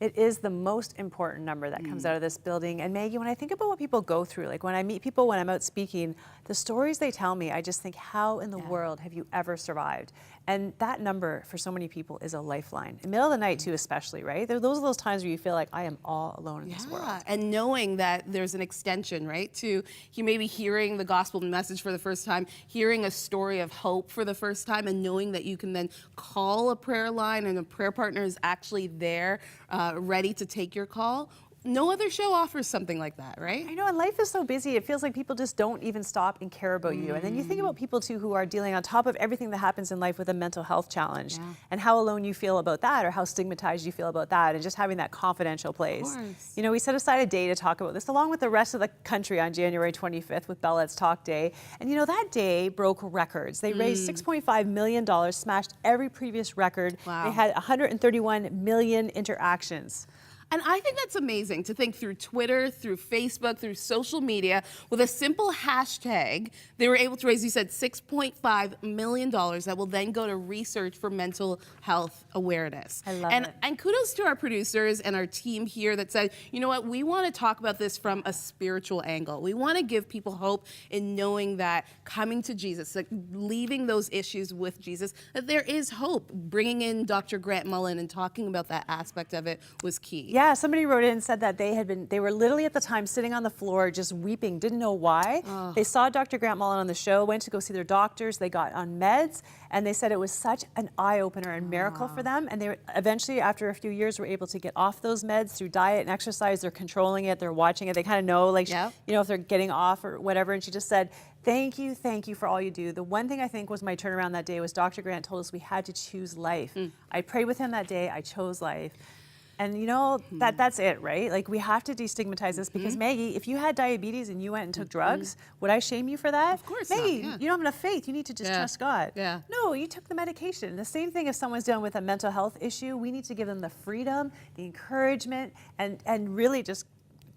It is the most important number that comes out of this building. And Maggie, when I think about what people go through, like when I meet people, when I'm out speaking, the stories they tell me, I just think, how in the world have you ever survived? And that number for so many people is a lifeline. In the middle of the night too, especially, right? Those are those times where you feel like I am all alone in this world. And knowing that there's an extension, right? To maybe hearing the gospel message for the first time, hearing a story of hope for the first time, and knowing that you can then call a prayer line and a prayer partner is actually there, ready to take your call. No other show offers something like that, right? I know, and life is so busy, it feels like people just don't even stop and care about you. And then you think about people too who are dealing on top of everything that happens in life with a mental health challenge, and how alone you feel about that, or how stigmatized you feel about that, and just having that confidential place. You know, we set aside a day to talk about this along with the rest of the country on January 25th with Bellet's Talk Day. And you know, that day broke records. They raised $6.5 million, smashed every previous record. They had 131 million interactions. And I think that's amazing to think through Twitter, through Facebook, through social media, with a simple hashtag, they were able to raise, you said, $6.5 million that will then go to research for mental health awareness. I love it. And kudos to our producers and our team here that said, you know what, we want to talk about this from a spiritual angle. We want to give people hope in knowing that coming to Jesus, like leaving those issues with Jesus, that there is hope. Bringing in Dr. Grant Mullen and talking about that aspect of it was key. Yeah, somebody wrote in and said that they were literally at the time sitting on the floor just weeping, didn't know why. They saw Dr. Grant Mullen on the show, went to go see their doctors, they got on meds, and they said it was such an eye-opener and miracle for them. And they eventually, after a few years, were able to get off those meds through diet and exercise. They're controlling it, they're watching it, they kind of know, like, you know, if they're getting off or whatever. And she just said, thank you for all you do. The one thing I think was my turnaround that day was Dr. Grant told us we had to choose life. I prayed with him that day, I chose life. And you know, that's it, right? Like, we have to destigmatize this because Maggie, if you had diabetes and you went and took drugs, would I shame you for that? Of course Maggie, not. you don't have enough faith. You need to just trust God. No, you took the medication. The same thing if someone's dealing with a mental health issue, we need to give them the freedom, the encouragement, and really just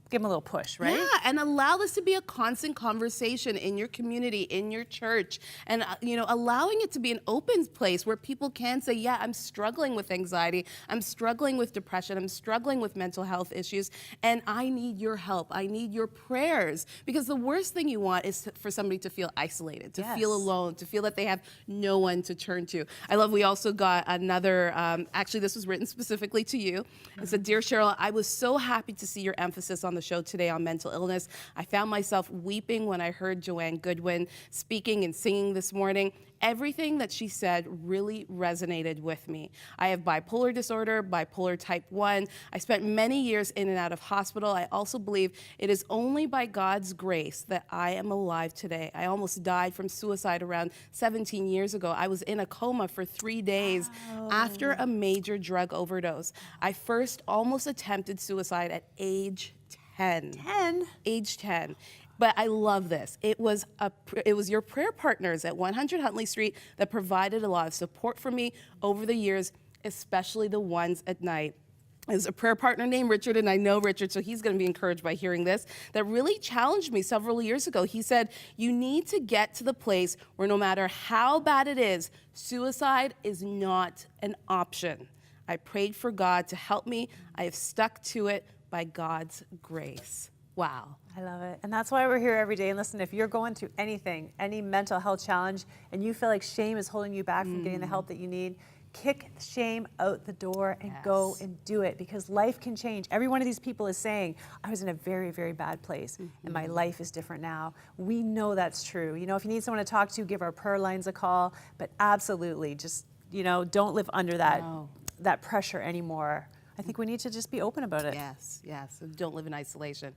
give them a little push, right? Yeah, and allow this to be a constant conversation in your community, in your church, and you know, allowing it to be an open place where people can say, yeah, I'm struggling with anxiety, I'm struggling with depression, I'm struggling with mental health issues, and I need your help, I need your prayers, because the worst thing you want is for somebody to feel isolated, to feel alone, to feel that they have no one to turn to. I love, we also got another, actually this was written specifically to you. It said, Dear Cheryl, I was so happy to see your emphasis on the show today on mental illness. I found myself weeping when I heard Joanne Goodwin speaking and singing this morning. Everything that she said really resonated with me. I have bipolar disorder, bipolar type 1. I spent many years in and out of hospital. I also believe it is only by God's grace that I am alive today. I almost died from suicide around 17 years ago. I was in a coma for 3 days after a major drug overdose. I first almost attempted suicide at age 10. Age 10. But I love this. It was your prayer partners at 100 Huntley Street that provided a lot of support for me over the years, especially the ones at night. There's a prayer partner named Richard, and I know Richard, so he's going to be encouraged by hearing this, that really challenged me several years ago. He said, you need to get to the place where no matter how bad it is, suicide is not an option. I prayed for God to help me. I have stuck to it by God's grace. Wow. I love it. And that's why we're here every day. And listen, if you're going through anything, any mental health challenge, and you feel like shame is holding you back from getting the help that you need, kick shame out the door and go and do it, because life can change. Every one of these people is saying, I was in a very, very bad place and my life is different now. We know that's true. You know, if you need someone to talk to, give our prayer lines a call, but absolutely just, you know, don't live under that pressure anymore. I think we need to just be open about it. Yes, yes. Don't live in isolation.